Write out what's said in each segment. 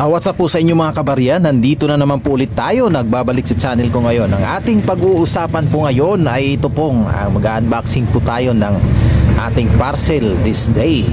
What's up po sa inyo mga kabaryan? Nandito na naman po ulit tayo. Nagbabalik sa channel ko ngayon. Ang ating pag-uusapan po ngayon ay ito pong mag-unboxing po tayo ng ating parcel this day.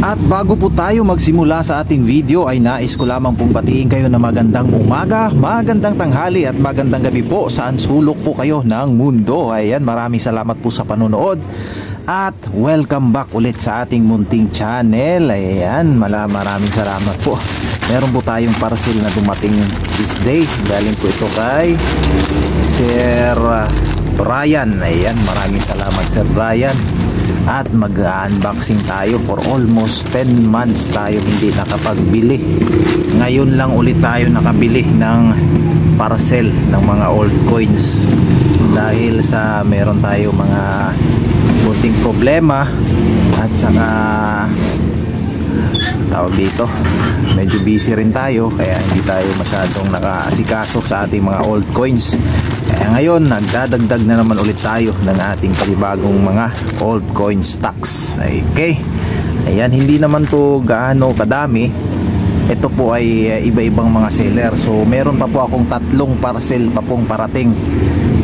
At bago po tayo magsimula sa ating video ay nais ko lamang pong batiin kayo na magandang umaga, magandang tanghali at magandang gabi po saan sulok po kayo ng mundo. Ayan, maraming salamat po sa panonood at welcome back ulit sa ating munting channel. Ayan, maraming salamat po. Meron po tayong parcel na dumating this day. Galing po ito kay Sir Brian. Ayan, maraming salamat Sir Brian. At mag-unboxing tayo for almost 10 months tayo hindi nakapagbili. Ngayon lang ulit tayo nakabili ng parcel ng mga old coins dahil sa meron tayo mga kunting problema at saka tawag dito, medyo busy rin tayo kaya hindi tayo masyadong nakaasikaso sa ating mga old coins. Kaya ngayon nagdadagdag na naman ulit tayo ng ating panibagong mga old coin stocks. Okay, ayan, hindi naman to gaano kadami. Ito po ay iba-ibang mga seller. So meron pa po akong 3 parcel pa pong parating.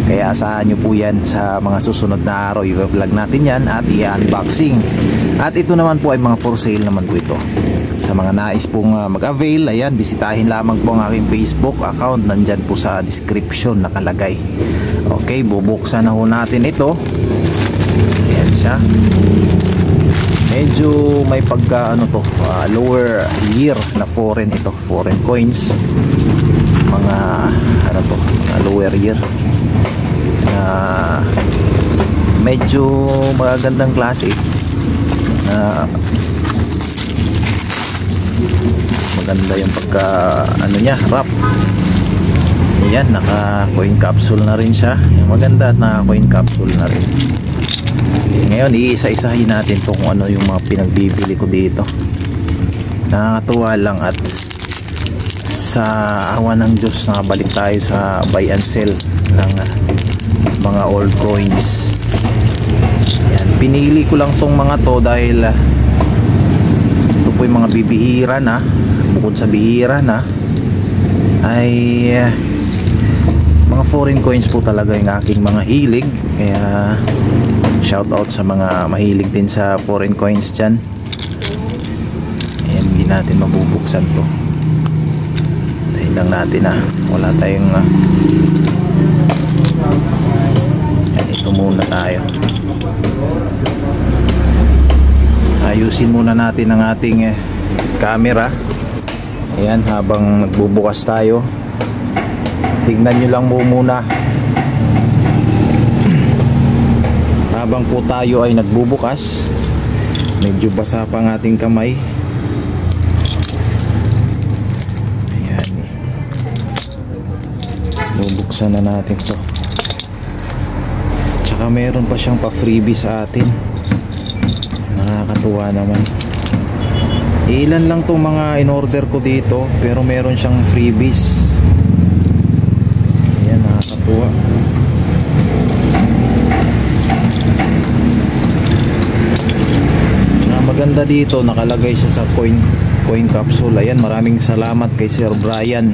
Kaya asahan nyo po yan sa mga susunod na araw. I-vlog natin yan at i-unboxing. At ito naman po ay mga for sale naman po ito. Sa mga nais pong mag-avail, ayan, bisitahin lamang po ang aking Facebook account. Nandyan po sa description nakalagay. Okay, bubuksan na ho natin ito. Ayan siya. Medyo may pagka lower year na foreign ito. Foreign coins. Mga lower year. Medyo magagandang klase. Maganda yung pagka niya, wrap. Ayan, naka coin capsule na rin siya. Maganda at naka coin capsule na rin. Ngayon iisa-isahin natin to kung ano yung mga pinagbibili ko dito. Nakakatuwa lang at sa awa ng Diyos nakabalik tayo sa buy and sell ng mga old coins. Ayan, pinili ko lang tong mga to dahil ito po yung mga bibihira na. Bukod sa bihira na ay mga foreign coins po talaga yung aking mga hilig. Kaya shout out sa mga mahilig din sa foreign coins dyan. Ayan, hindi natin mabubuksan to dahil lang natin wala tayong ayan, ito muna tayo. Ayusin muna natin ang ating camera. Ayan, habang nagbubukas tayo, tignan nyo lang muna habang po tayo ay nagbubukas. Medyo basa pa ang ating kamay. Ayan, bubuksan na natin to. Tsaka meron pa siyang pa-freebie sa atin. Nakakatuwa naman. Ilan lang tong mga in-order ko dito, pero meron siyang freebies. Ayan, nakakatuwa. Maganda dito, nakalagay siya sa coin capsule. Ayan, maraming salamat kay Sir Brian,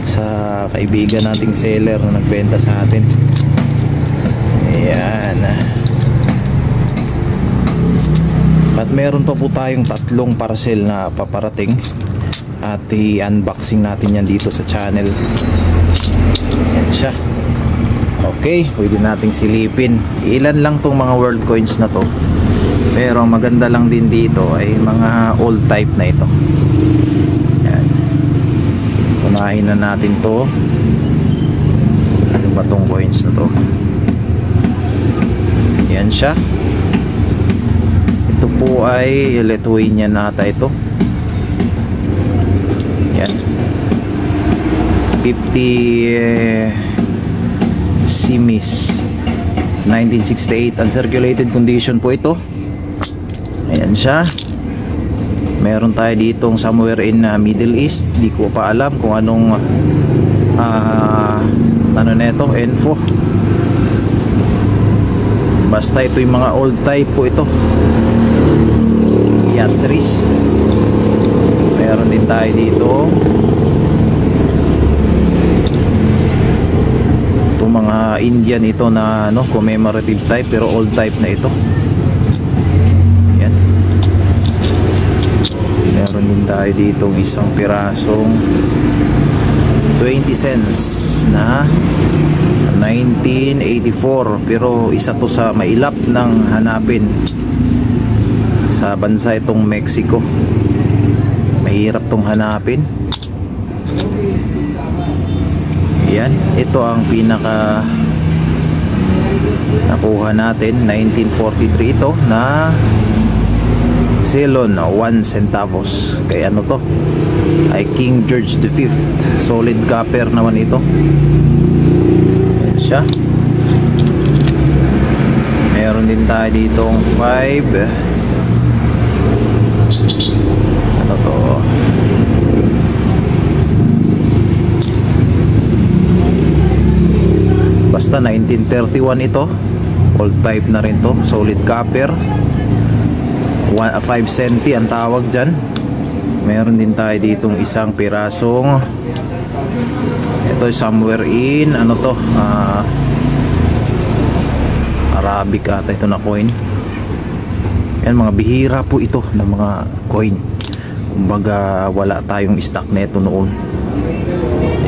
sa kaibigan nating seller na nagbenta sa atin. Ayan. At meron pa po tayong 3 parcel na paparating at i-unboxing natin yan dito sa channel. Ayan siya. Okay, pwede nating silipin. Ilan lang tong mga world coins na to, pero maganda lang din dito ay mga old type na ito. Ayan. Unahin na natin to. Ano ba tong coins na to? Ayan siya. Ito po ay Lithuanian nata ito. Yan. 50 simis. 1968, uncirculated condition po ito. Ayan siya. Meron tayo ditong somewhere in Middle East. Di ko pa alam kung anong ano neto, info. Basta ito yung mga old type po ito. Yatris. Meron din tayo dito itong mga Indian ito na ano, commemorative type pero old type na ito. Yan. Meron din tayo dito isang pirasong 20 cents na 1984 pero isa to sa mailap ng hanapin sa bansa itong Mexico. Mahirap tong hanapin. Yan, ito ang pinaka nakuha natin, 1943 ito na Ceylon, 1 centavos. Kaya ano to, ay King George V, solid copper naman ito. Yan siya. Meron din tayo ditong 5, ano to, basta 1931 ito, old type na rin to, solid copper, 5 centi ang tawag dyan. Meron din tayo ditong isang pirasong, ito somewhere in ano to, Arabic ata ito na coin. Yan, mga bihira po ito ng mga coin, kumbaga wala tayong stock neto noon.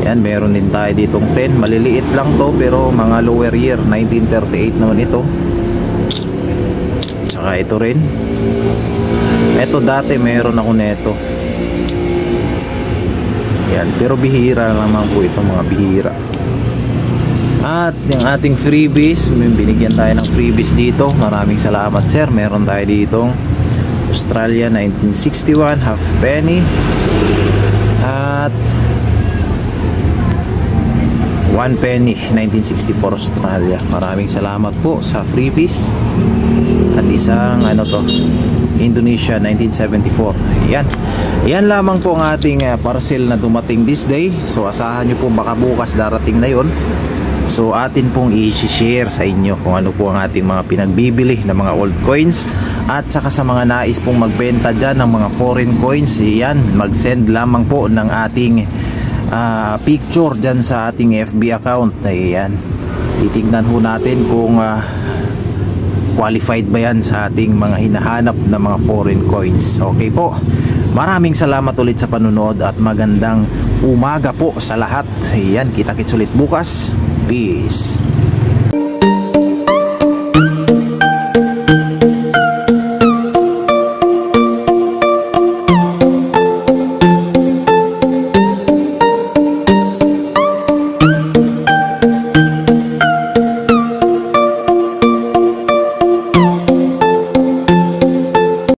Yan, meron din tayo ditong 10, maliliit lang to pero mga lower year, 1938 naman ito. Tsaka ito rin, ito dati meron ako neto. Yan, pero bihira naman po ito, mga bihira. At yung ating freebies, binigyan tayo ng freebies dito. Maraming salamat sir. Meron tayo ditong Australia 1961 half penny at 1 penny 1964 Australia. Maraming salamat po sa freebies. At isang ano to, Indonesia 1974. Yan. Yan lamang po ang ating parcel na dumating this day. So asahan nyo po baka bukas darating na yon. So atin pong i-share sa inyo kung ano po ang ating mga pinagbibili ng mga old coins. At saka sa mga nais pong magbenta dyan ng mga foreign coins, yan, mag-send lamang po ng ating picture dyan sa ating FB account. Ayan, titignan po natin kung qualified ba yan sa ating mga hinahanap na mga foreign coins. Okay po, maraming salamat ulit sa panunood at magandang umaga po sa lahat. Ayan, kita-kits ulit bukas. Peace.